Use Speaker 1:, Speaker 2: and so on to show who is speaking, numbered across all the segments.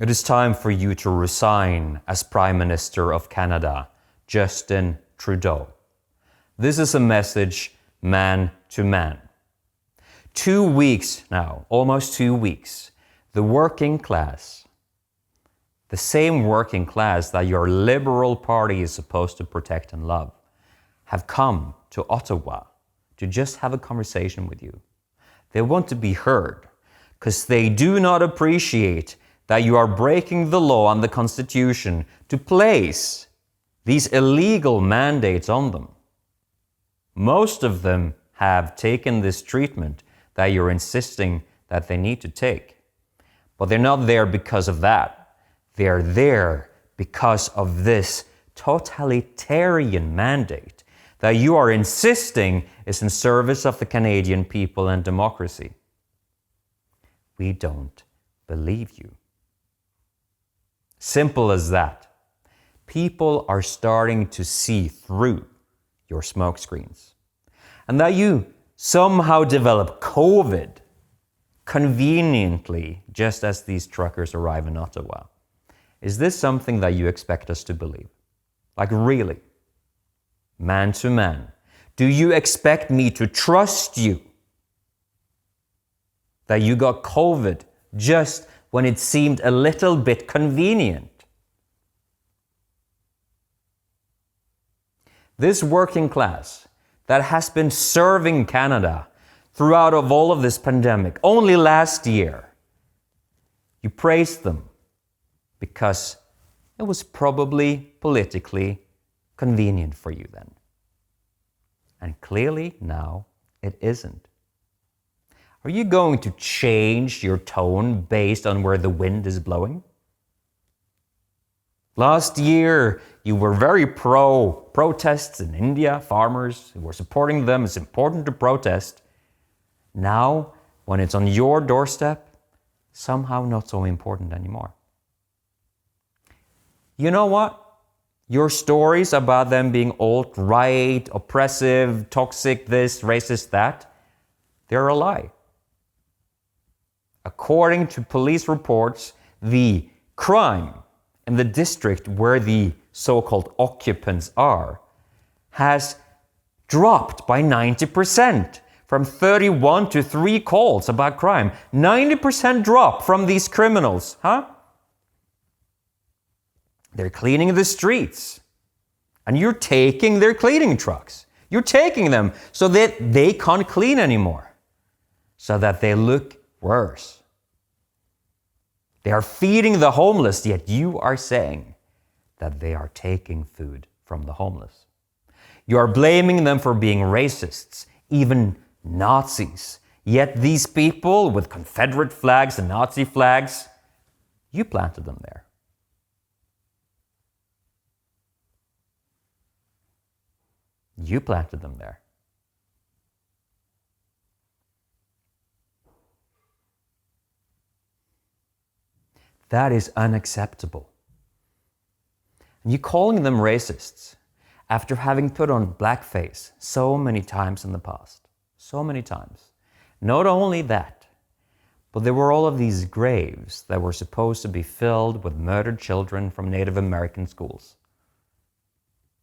Speaker 1: It is time for you to resign as Prime Minister of Canada, Justin Trudeau. This is a message man to man. 2 weeks now, almost 2 weeks, the working class, the same working class that your Liberal Party is supposed to protect and love, have come to Ottawa to just have a conversation with you. They want to be heard because they do not appreciate that you are breaking the law and the Constitution to place these illegal mandates on them. Most of them have taken this treatment that you're insisting that they need to take. But they're not there because of that. They're there because of this totalitarian mandate that you are insisting is in service of the Canadian people and democracy. We don't believe you. Simple as that. People are starting to see through your smokescreens. And that you somehow develop COVID conveniently just as these truckers arrive in Ottawa. Is this something that you expect us to believe? Like really? Man to man. Do you expect me to trust you that you got COVID just when it seemed a little bit convenient? This working class that has been serving Canada throughout of all of this pandemic, only last year, you praised them because it was probably politically convenient for you then. And clearly now it isn't. Are you going to change your tone based on where the wind is blowing? Last year, you were very pro-protests in India, farmers, you were supporting them. It's important to protest. Now, when it's on your doorstep, somehow not so important anymore. You know what? Your stories about them being alt-right, oppressive, toxic, this, racist, that, they're a lie. According to police reports, the crime in the district where the so-called occupants are has dropped by 90%, from 31 to 3 calls about crime. 90% drop from these criminals, huh? They're cleaning the streets. And you're taking their cleaning trucks. You're taking them so that they can't clean anymore. So that they look worse. They are feeding the homeless, yet you are saying that they are taking food from the homeless. You are blaming them for being racists, even Nazis. Yet these people with Confederate flags and Nazi flags, you planted them there. You planted them there. That is unacceptable. And you calling them racists after having put on blackface so many times in the past. So many times. Not only that, but there were all of these graves that were supposed to be filled with murdered children from Native American schools.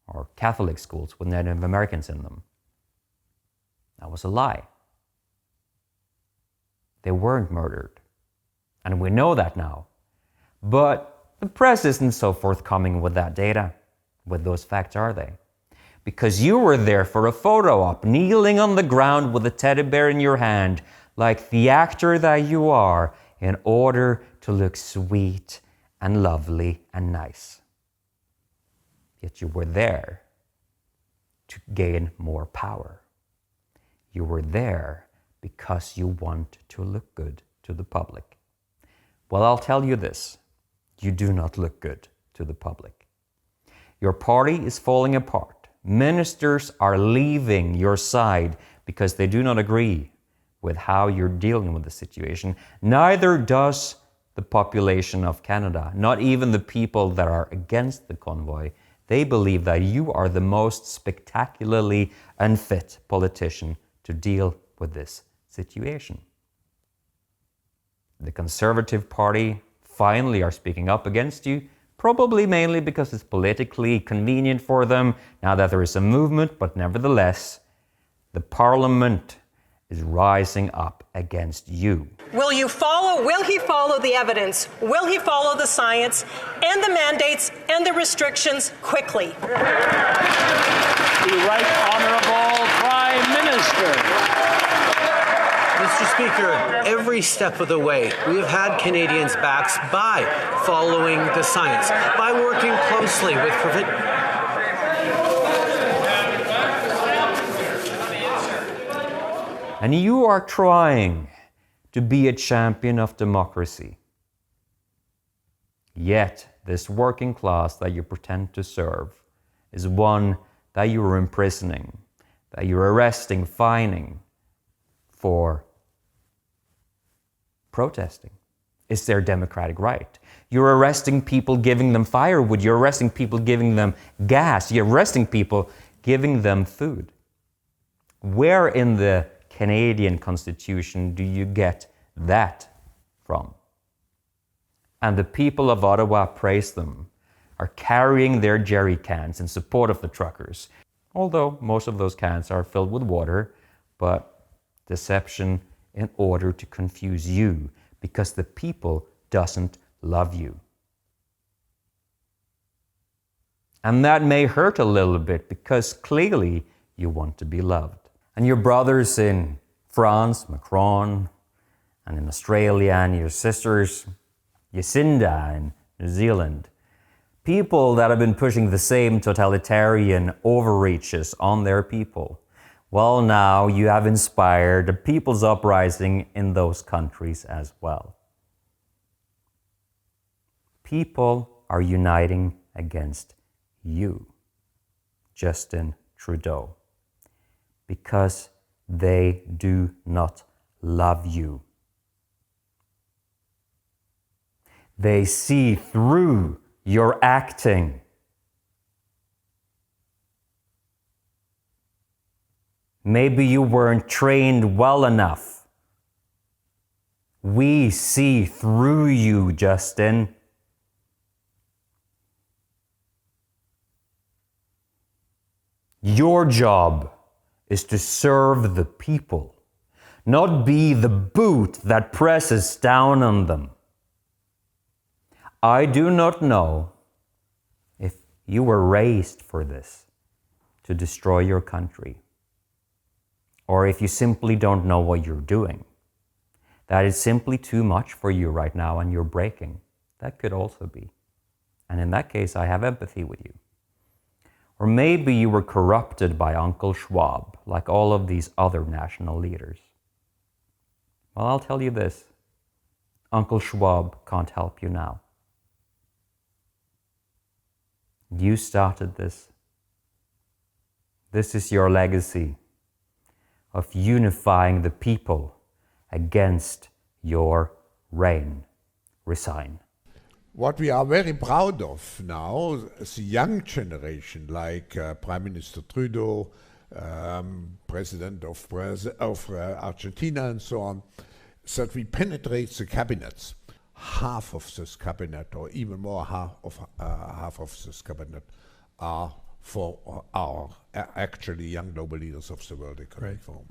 Speaker 1: Or Catholic schools with Native Americans in them. That was a lie. They weren't murdered. And we know that now. But the press isn't so forthcoming with that data, with those facts, are they? Because you were there for a photo op, kneeling on the ground with a teddy bear in your hand, like the actor that you are, in order to look sweet and lovely and nice. Yet you were there to gain more power. You were there because you want to look good to the public. Well, I'll tell you this. You do not look good to the public. Your party is falling apart. Ministers are leaving your side because they do not agree with how you're dealing with the situation. Neither does the population of Canada, not even the people that are against the convoy. They believe that you are the most spectacularly unfit politician to deal with this situation. The Conservative Party finally are speaking up against you, probably mainly because it's politically convenient for them now that there is a movement, but nevertheless, the parliament is rising up against you.
Speaker 2: Will he follow the evidence? Will he follow the science and the mandates and the restrictions quickly?
Speaker 3: The Right Honourable Prime Minister.
Speaker 4: Mr. Speaker, every step of the way, we have had Canadians' backs by following the science, by working closely with
Speaker 1: And you are trying to be a champion of democracy. Yet, this working class that you pretend to serve is one that you are imprisoning, that you're arresting, fining for protesting. It's their democratic right. You're arresting people, giving them firewood. You're arresting people, giving them gas. You're arresting people, giving them food. Where in the Canadian Constitution do you get that from? And the people of Ottawa praise them, are carrying their jerry cans in support of the truckers. Although most of those cans are filled with water, but deception in order to confuse you, because the people doesn't love you. And that may hurt a little bit, because clearly you want to be loved. And your brothers in France, Macron, and in Australia, and your sisters, Jacinda in New Zealand, people that have been pushing the same totalitarian overreaches on their people. Well, now you have inspired a people's uprising in those countries as well. People are uniting against you, Justin Trudeau, because they do not love you. They see through your acting. Maybe you weren't trained well enough. We see through you, Justin. Your job is to serve the people, not be the boot that presses down on them. I do not know if you were raised for this, to destroy your country, or if you simply don't know what you're doing. That is simply too much for you right now and you're breaking. That could also be. And in that case, I have empathy with you. Or maybe you were corrupted by Uncle Schwab, like all of these other national leaders. Well, I'll tell you this. Uncle Schwab can't help you now. You started this. This is your legacy of unifying the people against your reign. Resign.
Speaker 5: What we are very proud of now, the young generation, like Prime Minister Trudeau, President of Argentina and so on, is that we penetrate the cabinets. Half of this cabinet, or even more, half of this cabinet are for our actually young global leaders of the World Economic Forum.